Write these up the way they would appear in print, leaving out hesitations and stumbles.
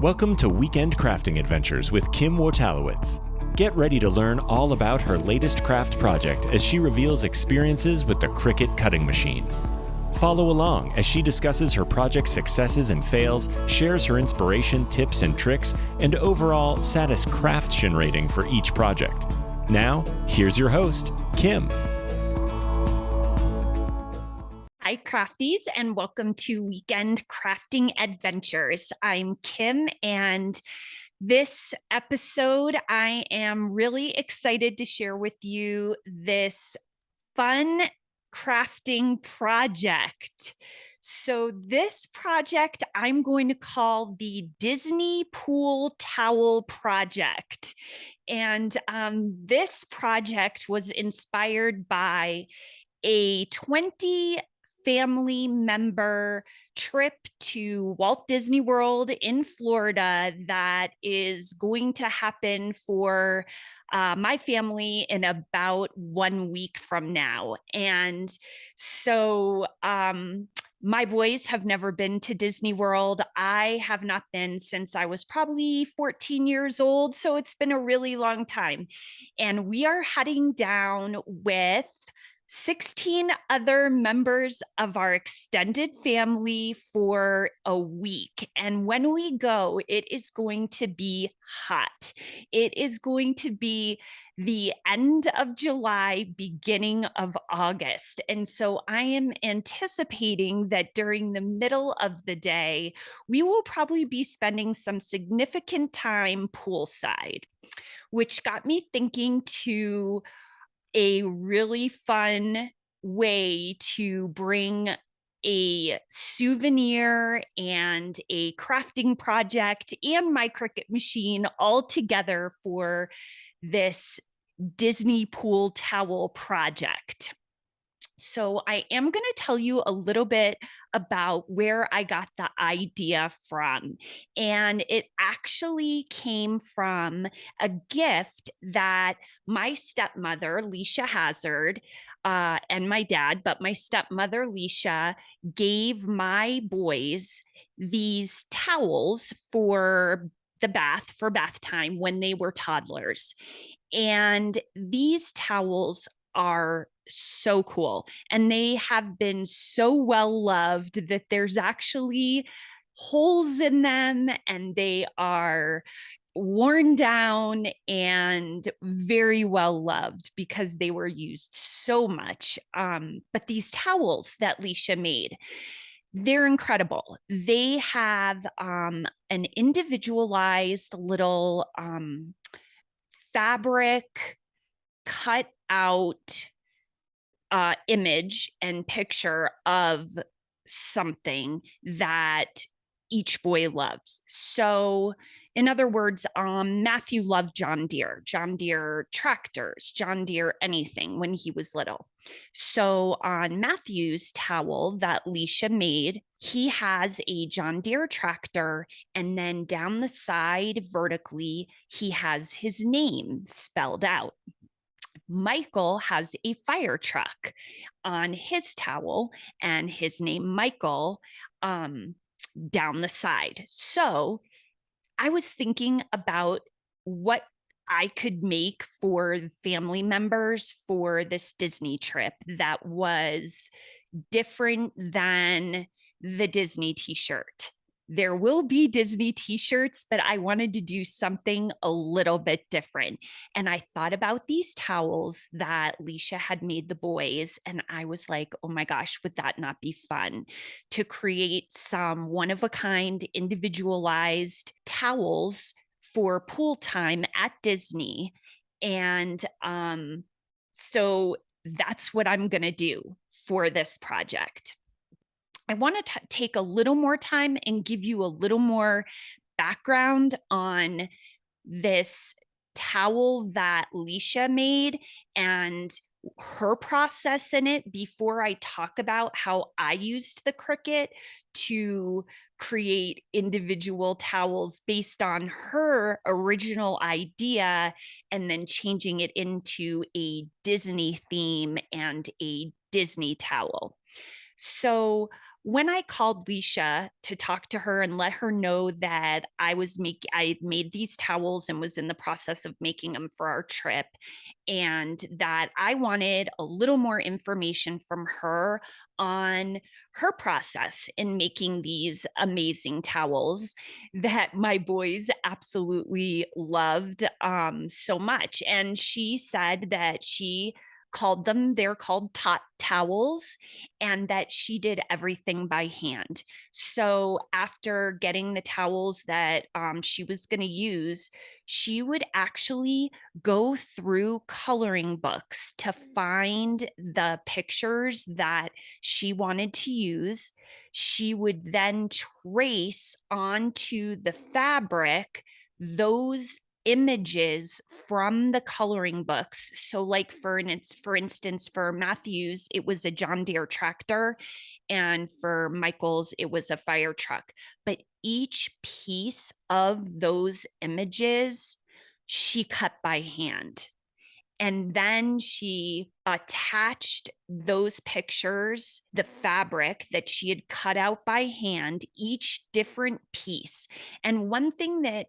Welcome to Weekend Crafting Adventures with Kim Wojtalewicz. Get ready to learn all about her latest craft project as she reveals experiences with the Cricut cutting machine. Follow along as she discusses her project's successes and fails, shares her inspiration, tips and tricks, and overall satisfaction rating for each project. Now, here's your host, Kim. Hi, crafties, and welcome to Weekend Crafting Adventures. I'm Kim, and this episode, I am really excited to share with you this fun crafting project. So this project I'm going to call the Disney Pool Towel Project. And this project was inspired by a 20 family member trip to Walt Disney World in Florida that is going to happen for my family in about 1 week from now. And so my boys have never been to Disney World. I have not been since I was probably 14 years old. So it's been a really long time. And we are heading down with 16 other members of our extended family for a week. And when we go, it is going to be hot. It is going to be the end of July, beginning of August. And so I am anticipating that during the middle of the day, we will probably be spending some significant time poolside, which got me thinking to a really fun way to bring a souvenir and a crafting project and my Cricut machine all together for this Disney pool towel project. So I am going to tell you a little bit about where I got the idea from. And it actually came from a gift that my stepmother, Licia Hazzard, and my dad, but my stepmother, Licia, gave my boys these towels for the bath, for bath time when they were toddlers. And these towels are so cool. And they have been so well loved that there's actually holes in them and they are worn down and very well loved because they were used so much. But these towels that Licia made, they're incredible. They have an individualized little fabric cut out image and picture of something that each boy loves. So in other words, Matthew loved John Deere tractors, John Deere anything when he was little. So on Matthew's towel that Licia made, he has a John Deere tractor, and then down the side vertically, he has his name spelled out. Michael has a fire truck on his towel and his name Michael down the side. So I was thinking about what I could make for family members for this Disney trip that was different than the Disney t-shirt. There will be Disney t-shirts, but I wanted to do something a little bit different. And I thought about these towels that Licia had made the boys. And I was like, oh my gosh, would that not be fun to create some one-of-a-kind individualized towels for pool time at Disney? And so that's what I'm going to do for this project. I want to take a little more time and give you a little more background on this towel that Licia made and her process in it before I talk about how I used the Cricut to create individual towels based on her original idea and then changing it into a Disney theme and a Disney towel. So when I called Licia to talk to her and let her know that I made these towels and was in the process of making them for our trip, and that I wanted a little more information from her on her process in making these amazing towels that my boys absolutely loved so much. And she said that they're called tot towels, and that she did everything by hand. So after getting the towels that she was going to use, she would actually go through coloring books to find the pictures that she wanted to use. She would then trace onto the fabric those images from the coloring books. So like for instance, for Matthew's, it was a John Deere tractor, and for Michael's, it was a fire truck. But each piece of those images she cut by hand. And then she attached those pictures, the fabric that she had cut out by hand, each different piece. And one thing that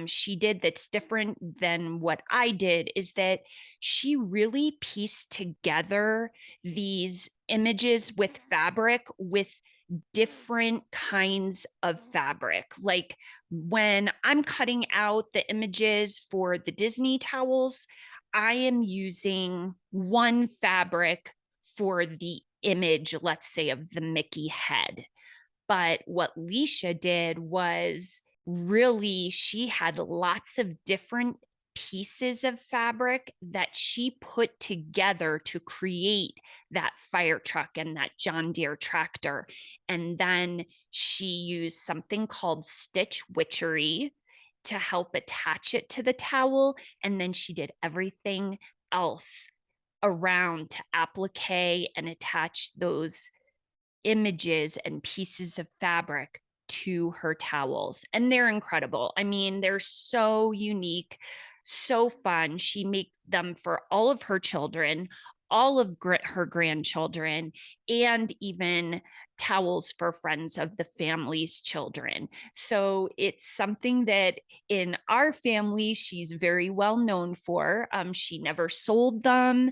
she did that's different than what I did is that she really pieced together these images with fabric with different kinds of fabric. Like when I'm cutting out the images for the Disney towels, I am using one fabric for the image, let's say, of the Mickey head. But what Licia did was really, she had lots of different pieces of fabric that she put together to create that fire truck and that John Deere tractor. And then she used something called stitch witchery to help attach it to the towel. And then she did everything else around to applique and attach those images and pieces of fabric to her towels. And they're incredible. I mean, they're so unique, so fun. She made them for all of her children, all of her grandchildren, and even towels for friends of the family's children. So it's something that in our family, she's very well known for. She never sold them,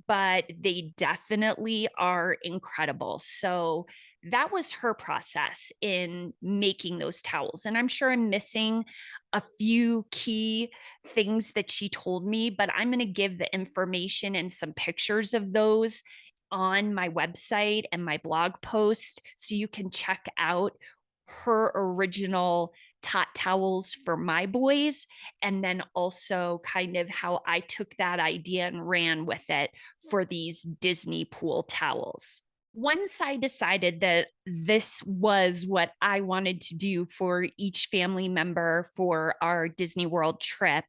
but they definitely are incredible. So that was her process in making those towels. And I'm sure I'm missing a few key things that she told me, but I'm going to give the information and some pictures of those on my website and my blog post so you can check out her original tot towels for my boys, and then also kind of how I took that idea and ran with it for these Disney pool towels. Once I decided that this was what I wanted to do for each family member for our Disney World trip,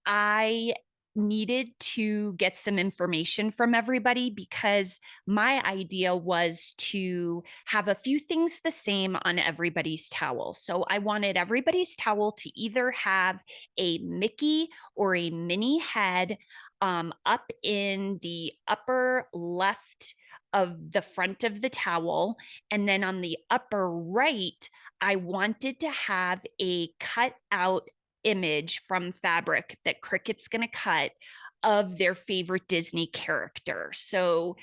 I needed to get some information from everybody because my idea was to have a few things the same on everybody's towel. So I wanted everybody's towel to either have a Mickey or a Minnie head up in the upper left of the front of the towel. And then on the upper right, I wanted to have a cut out image from fabric that Cricut's going to cut of their favorite Disney character. So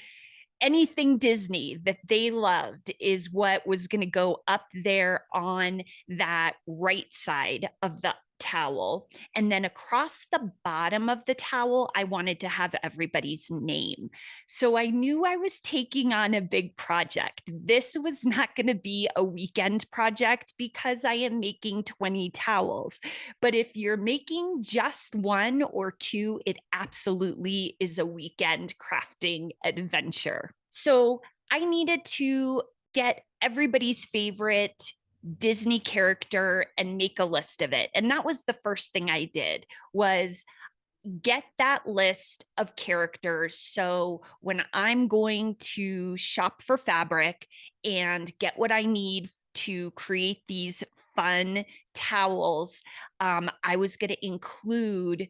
anything Disney that they loved is what was going to go up there on that right side of the towel. And then across the bottom of the towel, I wanted to have everybody's name. So I knew I was taking on a big project. This was not going to be a weekend project because I am making 20 towels. But if you're making just one or two, it absolutely is a weekend crafting adventure. So I needed to get everybody's favorite Disney character and make a list of it. And that was the first thing I did was get that list of characters. So when I'm going to shop for fabric and get what I need to create these fun towels, I was going to include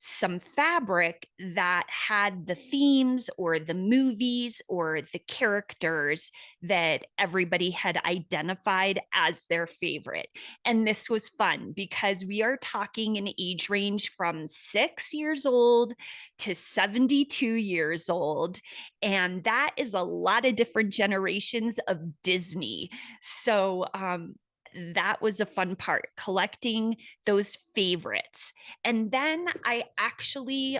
some fabric that had the themes or the movies or the characters that everybody had identified as their favorite. And this was fun because we are talking an age range from 6 years old to 72 years old. And that is a lot of different generations of Disney. So, that was a fun part, collecting those favorites. And then I actually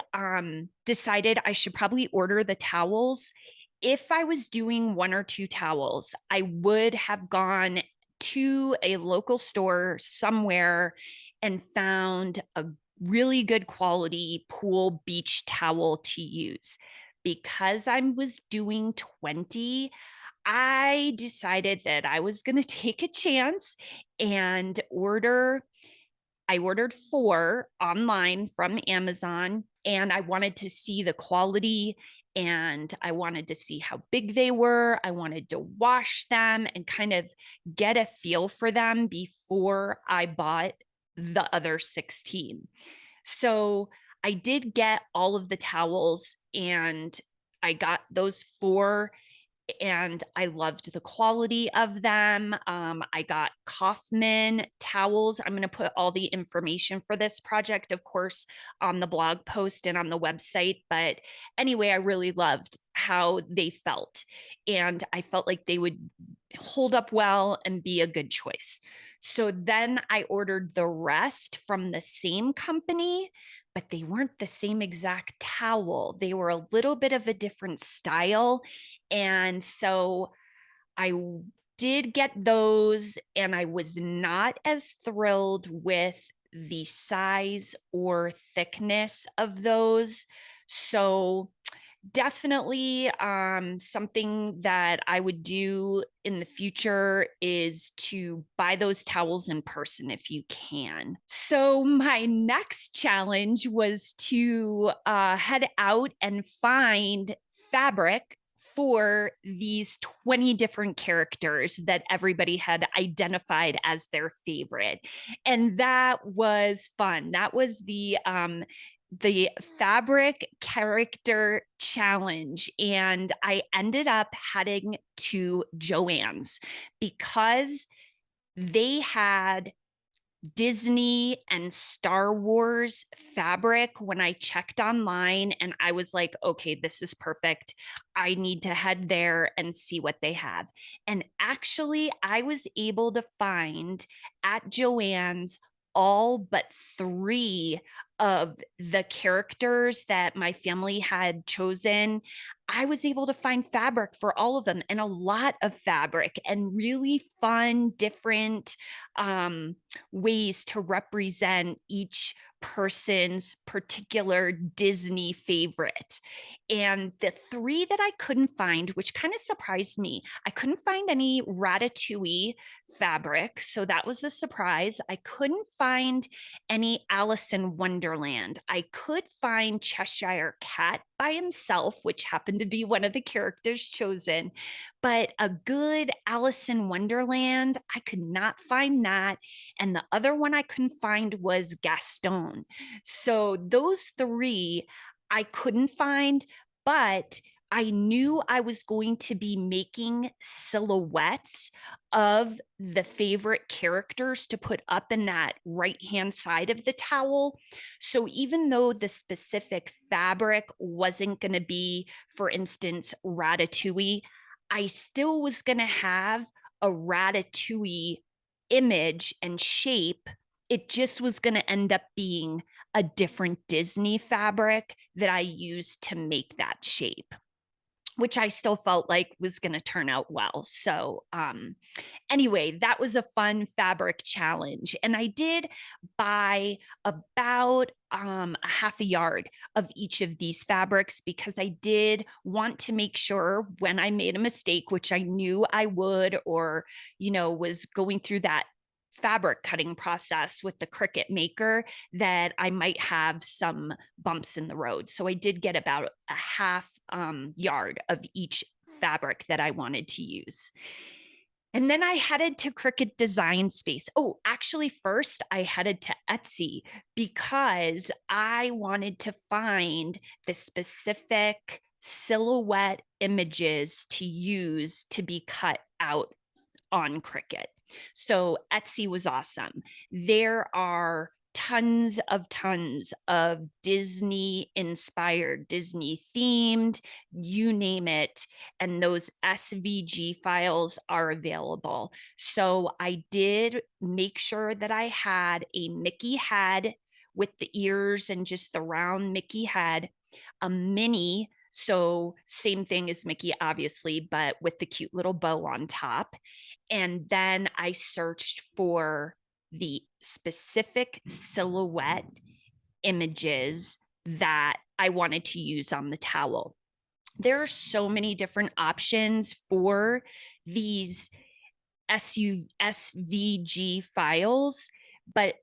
decided I should probably order the towels. If I was doing one or two towels, I would have gone to a local store somewhere and found a really good quality pool beach towel to use. Because I was doing 20, I decided that I was going to take a chance and I ordered 4 online from Amazon, and I wanted to see the quality and I wanted to see how big they were. I wanted to wash them and kind of get a feel for them before I bought the other 16. So I did get all of the towels and I got those 4 and I loved the quality of them. I got Kaufman towels. I'm going to put all the information for this project, of course, on the blog post and on the website. But anyway, I really loved how they felt. And I felt like they would hold up well and be a good choice. So then I ordered the rest from the same company, but they weren't the same exact towel. They were a little bit of a different style. And so I did get those, and I was not as thrilled with the size or thickness of those. So definitely something that I would do in the future is to buy those towels in person if you can. So my next challenge was to head out and find fabric for these 20 different characters that everybody had identified as their favorite. And that was fun. That was the fabric character challenge. And I ended up heading to Joann's because they had Disney and Star Wars fabric when I checked online, and I was like, okay, this is perfect. I need to head there and see what they have. And actually, I was able to find at Joann's all but 3 of the characters that my family had chosen. I was able to find fabric for all of them, and a lot of fabric, and really fun, different ways to represent each person's particular Disney favorite. And the 3 that I couldn't find, which kind of surprised me, I couldn't find any Ratatouille fabric. So that was a surprise. I couldn't find any Alice in Wonderland. I could find Cheshire Cat by himself, which happened to be one of the characters chosen. But a good Alice in Wonderland, I could not find that. And the other one I couldn't find was Gaston. So those 3 I couldn't find, but I knew I was going to be making silhouettes of the favorite characters to put up in that right-hand side of the towel. So even though the specific fabric wasn't going to be, for instance, Ratatouille, I still was going to have a Ratatouille image and shape. It just was going to end up being a different Disney fabric that I used to make that shape, which I still felt like was going to turn out well. So anyway, that was a fun fabric challenge. And I did buy about a half a yard of each of these fabrics because I did want to make sure when I made a mistake, which I knew I would, or, was going through that fabric cutting process with the Cricut Maker, that I might have some bumps in the road. So I did get about a half yard of each fabric that I wanted to use. And then I headed to Cricut Design Space. Oh, actually, first I headed to Etsy because I wanted to find the specific silhouette images to use to be cut out on Cricut. So Etsy was awesome. There are tons of Disney inspired, Disney themed, you name it. And those SVG files are available. So I did make sure that I had a Mickey head with the ears and just the round Mickey head, a mini. So same thing as Mickey, obviously, but with the cute little bow on top. And then I searched for the specific silhouette images that I wanted to use on the towel. There are so many different options for these SVG files, but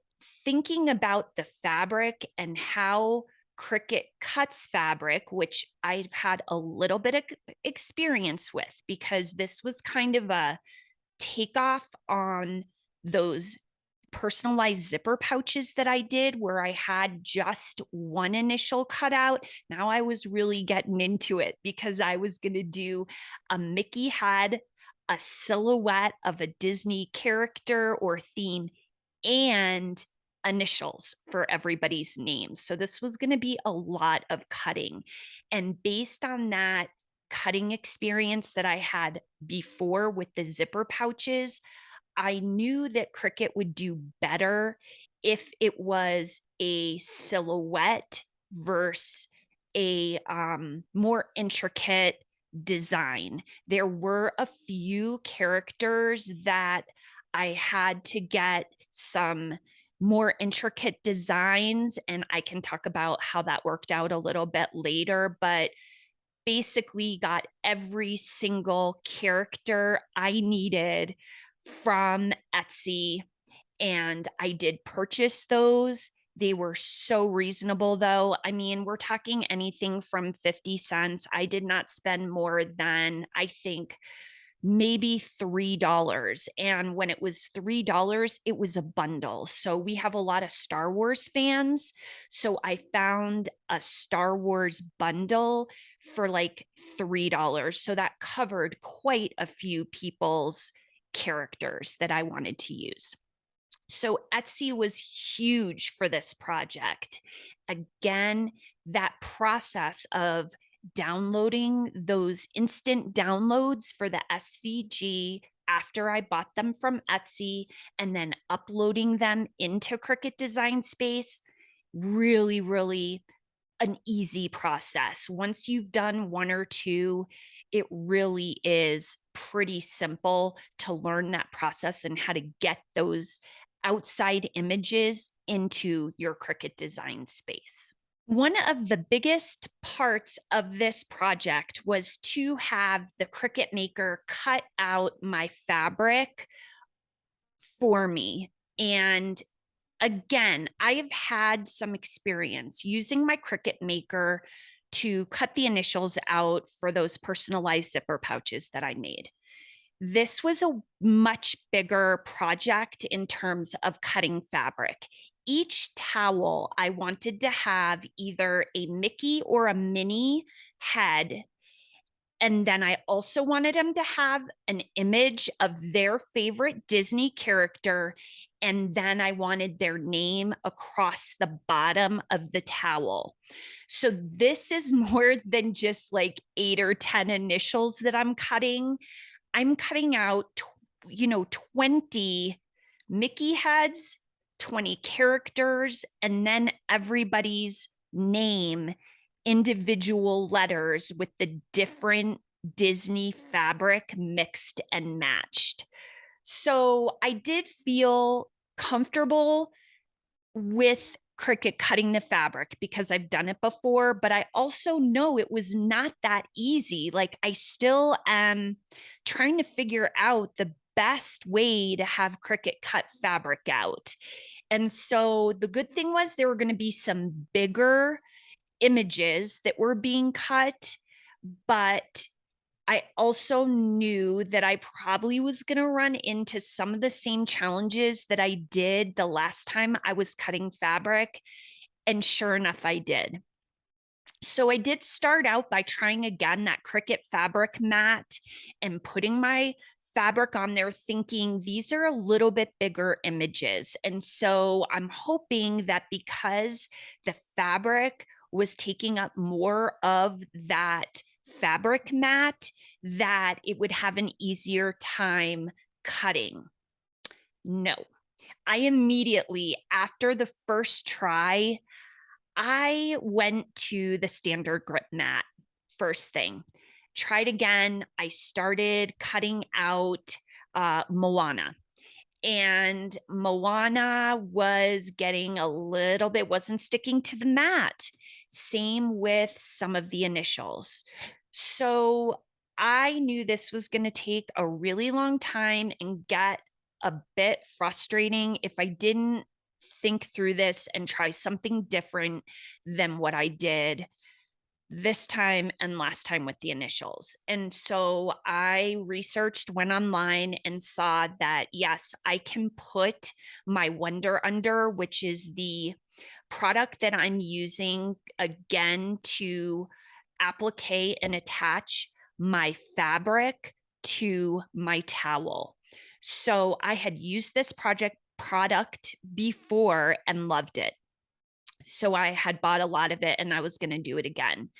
thinking about the fabric and how Cricut cuts fabric, which I've had a little bit of experience with because this was kind of a takeoff on those personalized zipper pouches that I did where I had just one initial cutout. Now I was really getting into it because I was going to do a Mickey head, a silhouette of a Disney character or theme, and initials for everybody's names. So this was going to be a lot of cutting. And based on that cutting experience that I had before with the zipper pouches, I knew that Cricut would do better if it was a silhouette versus a more intricate design. There were a few characters that I had to get some more intricate designs, and I can talk about how that worked out a little bit later, but basically got every single character I needed from Etsy, and I did purchase those. They were so reasonable, though. I mean, we're talking anything from 50 cents. I did not spend more than, I think, maybe $3. And when it was $3, it was a bundle. So we have a lot of Star Wars fans. So I found a Star Wars bundle for like $3. So that covered quite a few people's characters that I wanted to use. So Etsy was huge for this project. Again, that process of downloading those instant downloads for the SVG after I bought them from Etsy and then uploading them into Cricut Design Space, really an easy process. Once you've done one or two, it really is pretty simple to learn that process and how to get those outside images into your Cricut Design Space. One of the biggest parts of this project was to have the Cricut Maker cut out my fabric for me. And again, I have had some experience using my Cricut Maker to cut the initials out for those personalized zipper pouches that I made. This was a much bigger project in terms of cutting fabric. Each towel, I wanted to have either a Mickey or a Minnie head. And then I also wanted them to have an image of their favorite Disney character. And then I wanted their name across the bottom of the towel. So this is more than just like 8 or 10 initials that I'm cutting. I'm cutting out, 20 Mickey heads, 20 characters, and then everybody's name, individual letters with the different Disney fabric mixed and matched. So I did feel comfortable with Cricut cutting the fabric because I've done it before, but I also know it was not that easy. Like I still am trying to figure out the best way to have Cricut cut fabric out. And so the good thing was there were going to be some bigger images that were being cut, but I also knew that I probably was going to run into some of the same challenges that I did the last time I was cutting fabric. And sure enough, I did. So I did start out by trying again that Cricut fabric mat and putting my fabric on there, thinking these are a little bit bigger images. And so I'm hoping that because the fabric was taking up more of that fabric mat, that it would have an easier time cutting. No, I immediately, after the first try, I went to the standard grip mat first thing. Tried again. I started cutting out Moana. And Moana was getting a little bit, wasn't sticking to the mat. Same with some of the initials. So I knew this was going to take a really long time and get a bit frustrating if I didn't think through this and try something different than what I did this time and last time with the initials. And so I researched, went online and saw that, yes, I can put my Wonder Under, which is the product that I'm using again to applique and attach my fabric to my towel. So I had used this product before and loved it. So I had bought a lot of it and I was going to do it again.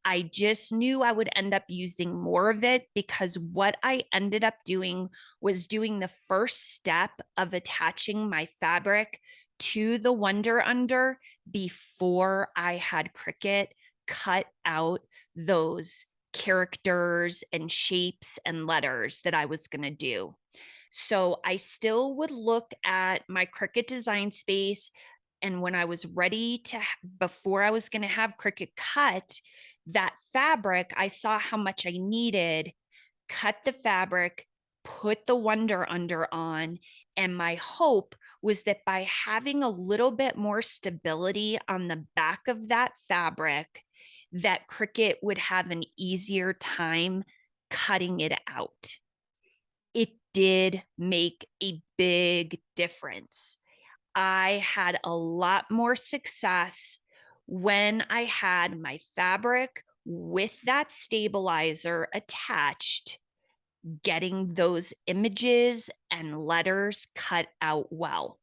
I just knew I would end up using more of it because what I ended up doing was doing the first step of attaching my fabric to the Wonder Under before I had Cricut cut out those characters and shapes and letters that I was going to do. So I still would look at my Cricut design space. And when I was ready to, before I was going to have Cricut cut that fabric, I saw how much I needed, cut the fabric, put the Wonder Under on. And my hope was that by having a little bit more stability on the back of that fabric, that Cricut would have an easier time cutting it out. It did make a big difference. I had a lot more success when I had my fabric with that stabilizer attached, getting those images and letters cut out well.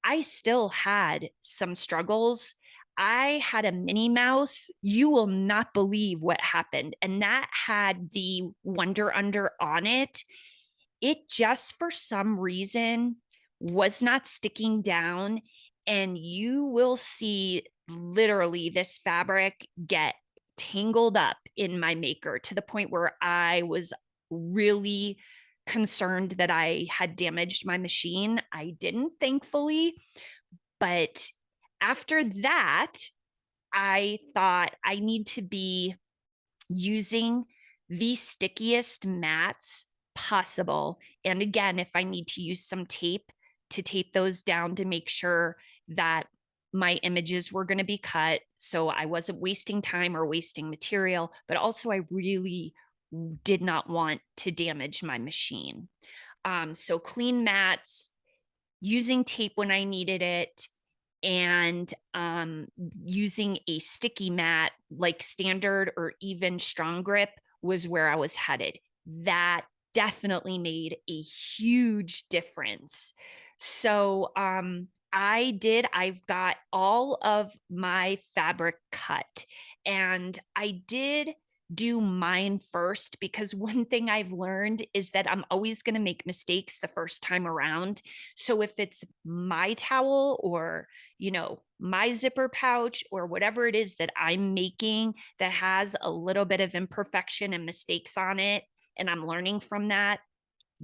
I still had some struggles. I had a Minnie Mouse. You will not believe what happened. And that had the Wonder Under on it. It just for some reason was not sticking down. And you will see literally this fabric get tangled up in my maker to the point where I was really concerned that I had damaged my machine. I didn't, thankfully. But after that, I thought I need to be using the stickiest mats possible. And again, if I need to use some tape to tape those down to make sure that my images were going to be cut, so I wasn't wasting time or wasting material, but also I really did not want to damage my machine. So clean mats, using tape when I needed it, and using a sticky mat like standard or even strong grip was where I was headed. That definitely made a huge difference. So I've got all of my fabric cut, and I did do mine first because one thing I've learned is that I'm always going to make mistakes the first time around. So if it's my towel or, my zipper pouch or whatever it is that I'm making that has a little bit of imperfection and mistakes on it, and I'm learning from that,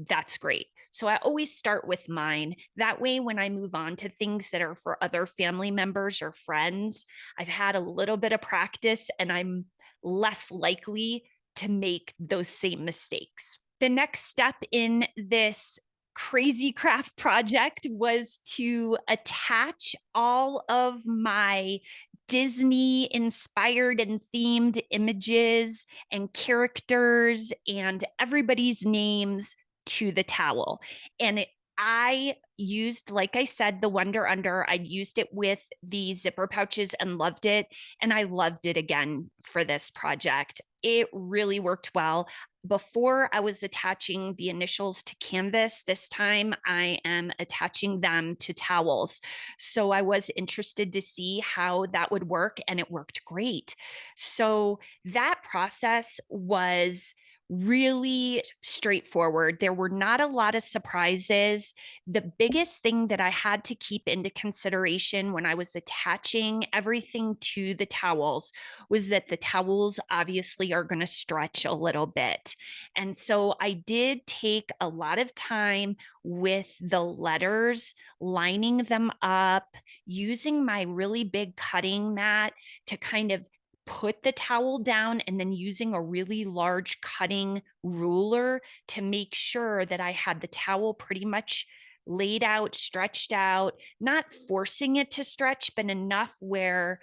that's great. So I always start with mine. That way, when I move on to things that are for other family members or friends, I've had a little bit of practice and I'm less likely to make those same mistakes. The next step in this crazy craft project was to attach all of my Disney inspired and themed images and characters and everybody's names to the towel. And I used, like I said, the Wonder Under. I used it with the zipper pouches and loved it. And I loved it again for this project. It really worked well. Before I was attaching the initials to canvas, this time I am attaching them to towels. So I was interested to see how that would work, and it worked great. So that process was really straightforward. There were not a lot of surprises. The biggest thing that I had to keep into consideration when I was attaching everything to the towels was that the towels obviously are going to stretch a little bit. And so I did take a lot of time with the letters, lining them up, using my really big cutting mat to kind of put the towel down, and then using a really large cutting ruler to make sure that I had the towel pretty much laid out, stretched out, not forcing it to stretch, but enough where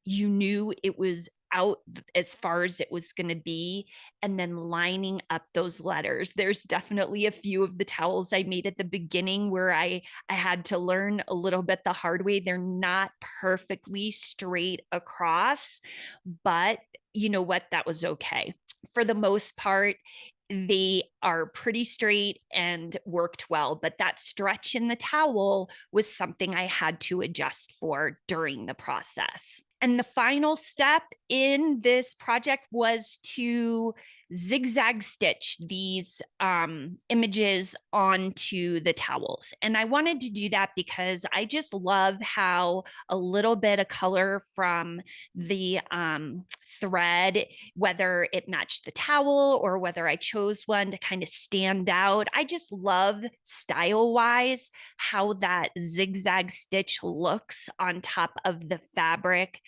you knew it was out as far as it was going to be, and then lining up those letters. There's definitely a few of the towels I made at the beginning where I had to learn a little bit the hard way. They're not perfectly straight across, but you know what? That was okay. For the most part, they are pretty straight and worked well, but that stretch in the towel was something I had to adjust for during the process. And the final step in this project was to zigzag stitch these images onto the towels. And I wanted to do that because I just love how a little bit of color from the thread, whether it matched the towel or whether I chose one to kind of stand out. I just love style-wise how that zigzag stitch looks on top of the fabric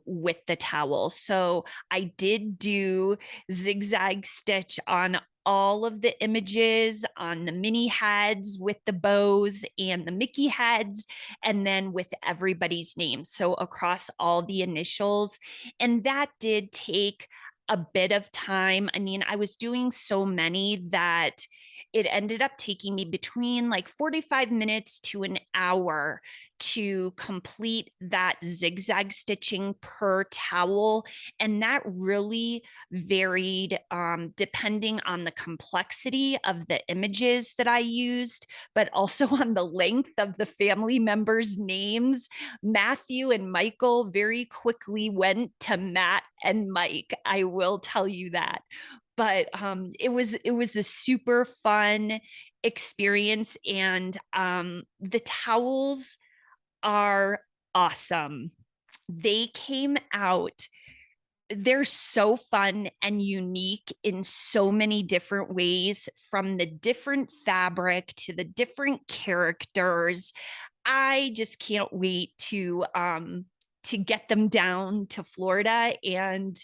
with the towel. So I did do zigzag stitch on all of the images, on the Minnie heads with the bows and the Mickey heads, and then with everybody's names. So across all the initials. And that did take a bit of time. I mean, I was doing so many that it ended up taking me between like 45 minutes to an hour to complete that zigzag stitching per towel. And that really varied depending on the complexity of the images that I used, but also on the length of the family members' names. Matthew and Michael very quickly went to Matt and Mike. I will tell you that. But it was a super fun experience, and the towels are awesome. They came out. They're so fun and unique in so many different ways, from the different fabric to the different characters. I just can't wait to get them down to Florida and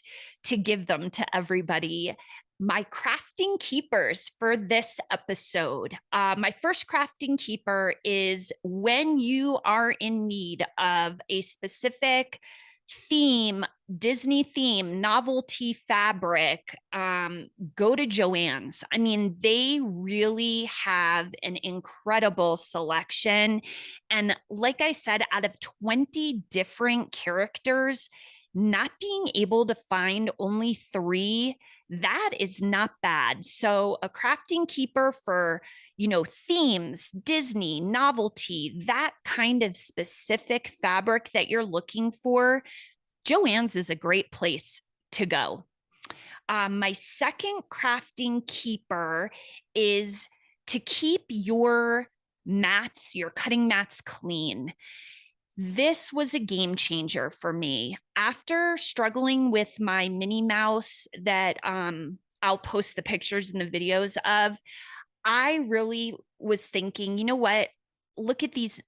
to give them to everybody. My crafting keepers for this episode. My first crafting keeper is when you are in need of a specific theme, Disney theme, novelty fabric, go to Joann's. I mean, they really have an incredible selection. And like I said, out of 20 different characters, not being able to find only 3, that is not bad. So a crafting keeper for, themes, Disney, novelty, that kind of specific fabric that you're looking for, Joann's is a great place to go. My second crafting keeper is to keep your mats, your cutting mats clean. This was a game changer for me. After struggling with my Minnie Mouse that I'll post the pictures and the videos of, I really was thinking, you know what? Look at these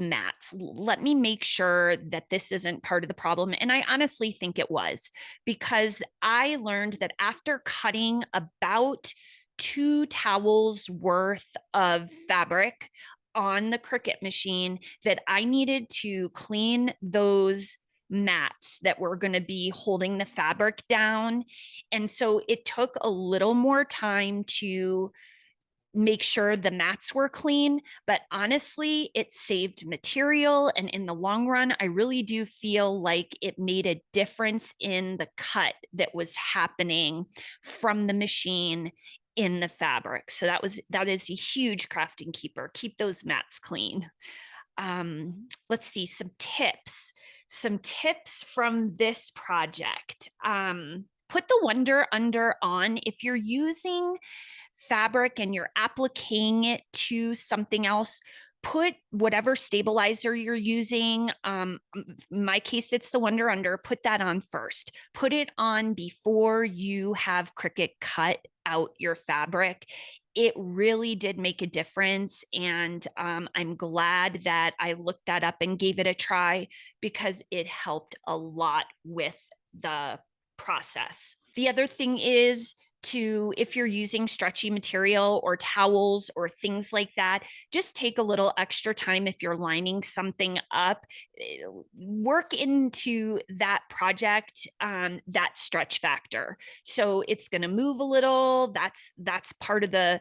mats. Let me make sure that this isn't part of the problem. And I honestly think it was, because I learned that after cutting about 2 towels worth of fabric on the Cricut machine that I needed to clean those mats that were going to be holding the fabric down. And so it took a little more time to make sure the mats were clean, but honestly, it saved material. And in the long run, I really do feel like it made a difference in the cut that was happening from the machine in the fabric. So that is a huge crafting keeper. Keep those mats clean. Let's see some tips from this project. Put the Wonder Under on if you're using fabric and you're applying it to something else. Put whatever stabilizer you're using. In my case, it's the Wonder Under. Put that on first. Put it on before you have Cricut cut out your fabric. It really did make a difference. And I'm glad that I looked that up and gave it a try because it helped a lot with the process. The other thing is if you're using stretchy material or towels or things like that, just take a little extra time if you're lining something up. Work into that project that stretch factor. So it's going to move a little. That's part of the,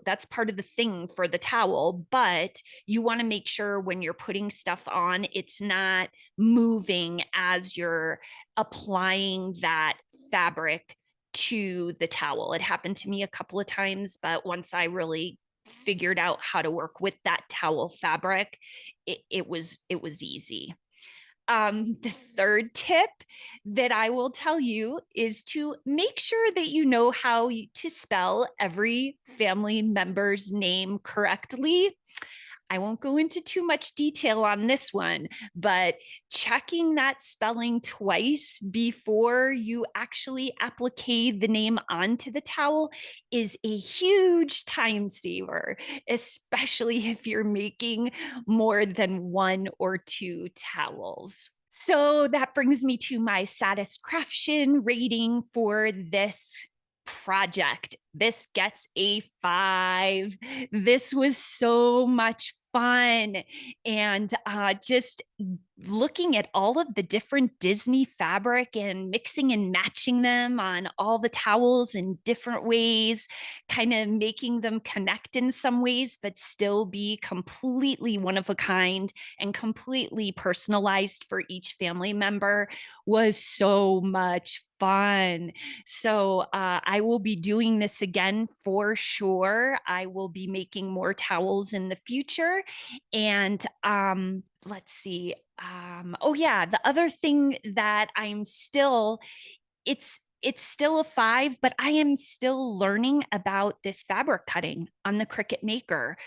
that's part of the thing for the towel, but you want to make sure when you're putting stuff on, it's not moving as you're applying that fabric to the towel. It happened to me a couple of times, but once I really figured out how to work with that towel fabric, it was easy. The third tip that I will tell you is to make sure that you know how to spell every family member's name correctly. I won't go into too much detail on this one, but checking that spelling twice before you actually apply the name onto the towel is a huge time saver, especially if you're making more than 1 or 2 towels. So that brings me to my satisfaction rating for this project. This gets a 5. This was so much fun. And just looking at all of the different Disney fabric and mixing and matching them on all the towels in different ways, kind of making them connect in some ways, but still be completely one of a kind and completely personalized for each family member was so much fun. So I will be doing this again for sure. I will be making more towels in the future. And let's see. The other thing that it's still a 5, but I am still learning about this fabric cutting on the Cricut Maker.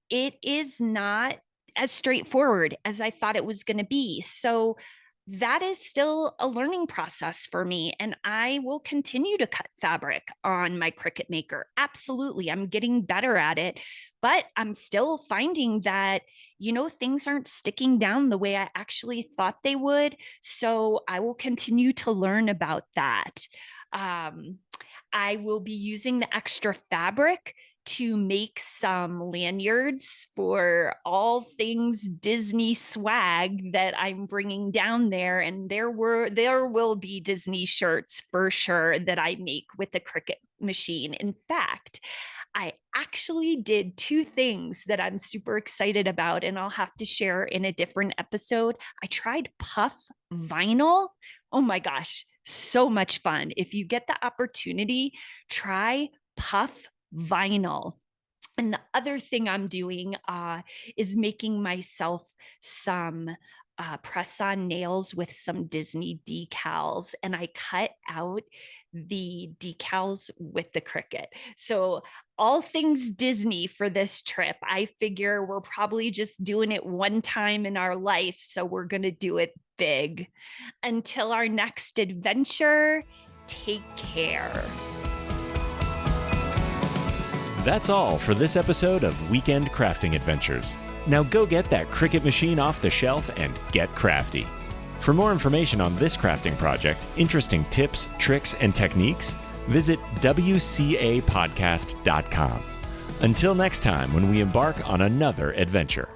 It is not as straightforward as I thought it was going to be. So that is still a learning process for me. And I will continue to cut fabric on my Cricut Maker. Absolutely. I'm getting better at it, but I'm still finding that, things aren't sticking down the way I actually thought they would. So I will continue to learn about that. I will be using the extra fabric to make some lanyards for all things Disney swag that I'm bringing down there. And there will be Disney shirts for sure that I make with the Cricut machine. In fact, I actually did 2 things that I'm super excited about, and I'll have to share in a different episode. I tried puff vinyl. Oh my gosh, so much fun. If you get the opportunity, try puff vinyl. And the other thing I'm doing is making myself some press-on nails with some Disney decals, and I cut out the decals with the Cricut. So all things Disney for this trip. I figure we're probably just doing it one time in our life, so we're going to do it big. Until our next adventure, take care. That's all for this episode of Weekend Crafting Adventures. Now go get that Cricut machine off the shelf and get crafty. For more information on this crafting project, interesting tips, tricks, and techniques, visit WCApodcast.com. Until next time, when we embark on another adventure.